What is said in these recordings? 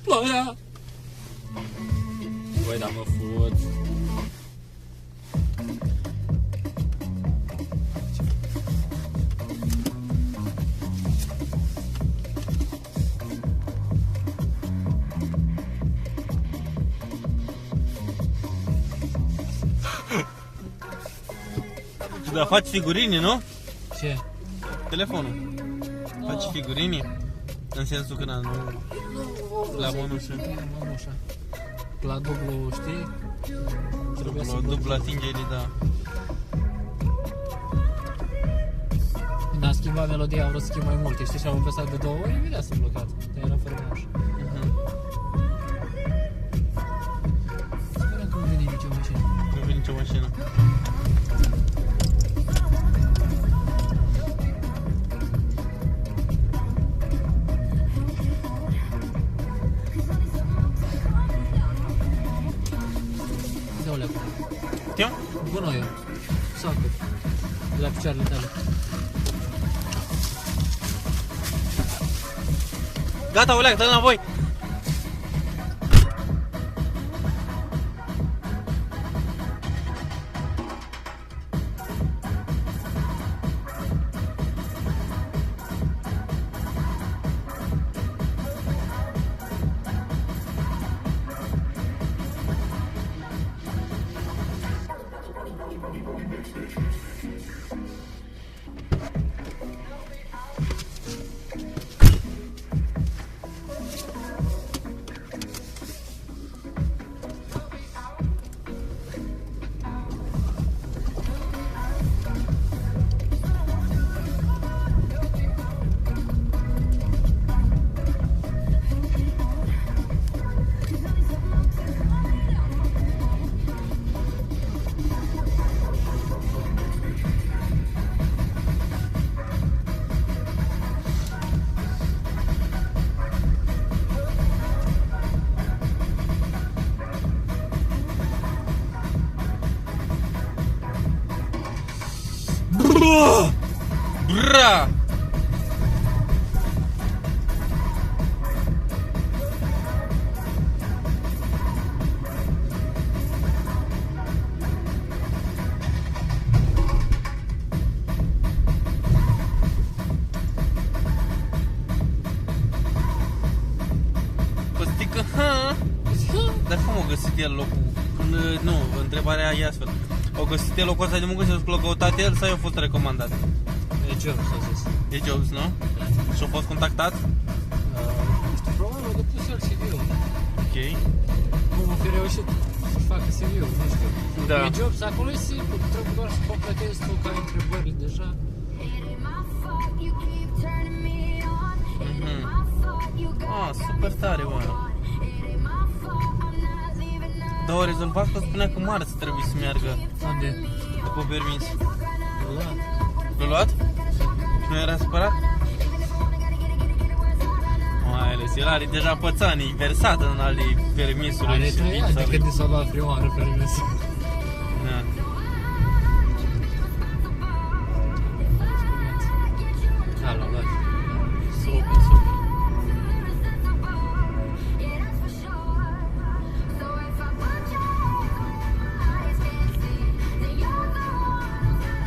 Ploaia! Băi, dar mă fut. Dar faci figurini, nu? Ce? Telefonul. Faci figurini? În sensul că nu... La mănușă. La dublu, știi? Dublu atingerii, da. Când am schimbat melodia, am vrut să schimb mai multe, știi? Și am apăsat de 2 ori, imediat s-a blocat. Dar era fără moș. Speram că nu vine nicio mașină. Nu vine nicio mașină. Dă-o-le acum. Tio? Gunoiul. Sacul. De la picioarele tale. Gata, Oleac, dă-l înapoi! Bra! Costică, ha? Dar cum a găsit el locul? Nu, întrebarea e astfel. Au găsit el locul ăsta de muncă și l-a căutat el sau i-a fost recomandat? E Jobs, a zis. E Jobs, nu? Și-a fost contactat? Nu știu, probabil a depus el CV-ul. Ok. Cum o fi reușit să facă CV-ul, nu știu. Da. E Jobs, acolo e simplu, trebuie doar să completezi tu ca întrebările deja. Super tare, mă. Dar o rezolvat că spunea că marți trebuie să meargă Unde? după permis. Luat. L-a luat? Și nu era supărat? Mai ales, el are deja pățanii versat în ale permisului. Are și 3 ani vița de lui. când s-a luat prima oară permisul. Da. Da, l-a luat. Super, super.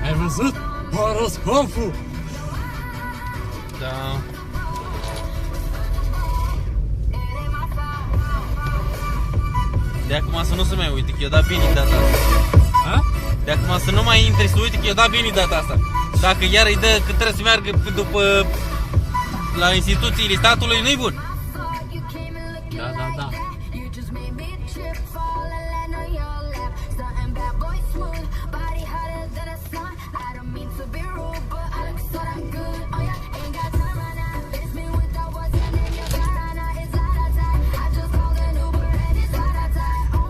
Ai văzut? Horoscopul! Da. De acum să nu se mai uite, că eu da bine data asta. Ha? De acum să nu mai intri să uite că eu da bine data asta. Dacă iar îi dă că trebuie să meargă după la instituțiile statului, nu-i bun. Da, da, da.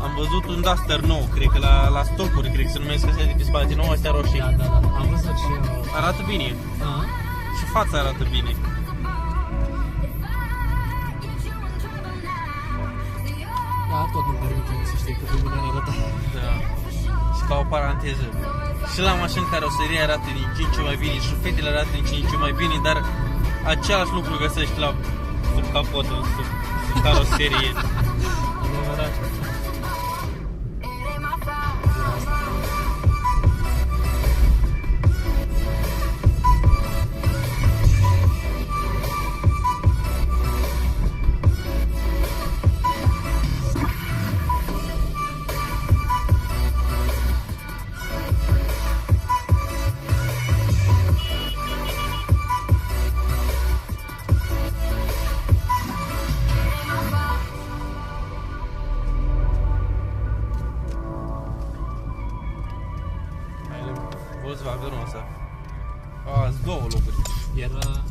Am văzut un Duster nou, cred că la stocuri, cred că se numesc astea de pe spate, nou, astea roșii. Da, da, da. Am văzut și eu. Arată bine. Da. Și fața arată bine. Da, tot nu permite să știi cât de bine arată. Da. Și ca o paranteză. Și la mașini caroseria arată din ce în ce mai bine și fetele arată din ce în ce mai bine, dar același lucru găsești la sub capot, sub caroserie. Adevărat. Volkswagen-ul ăsta. Azi două locuri. Era...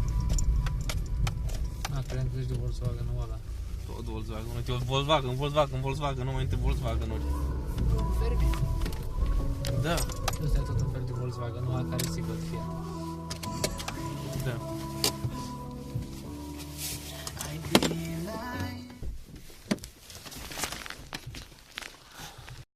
credeam că ești de Volkswagen-ul ăla. Tot Volkswagen. Uite, Volkswagen, nu mai între Volkswagen-uri. Fermi. Da, Ăsta e tot un fel de Volkswagen, nu care e sigur Fiat. da.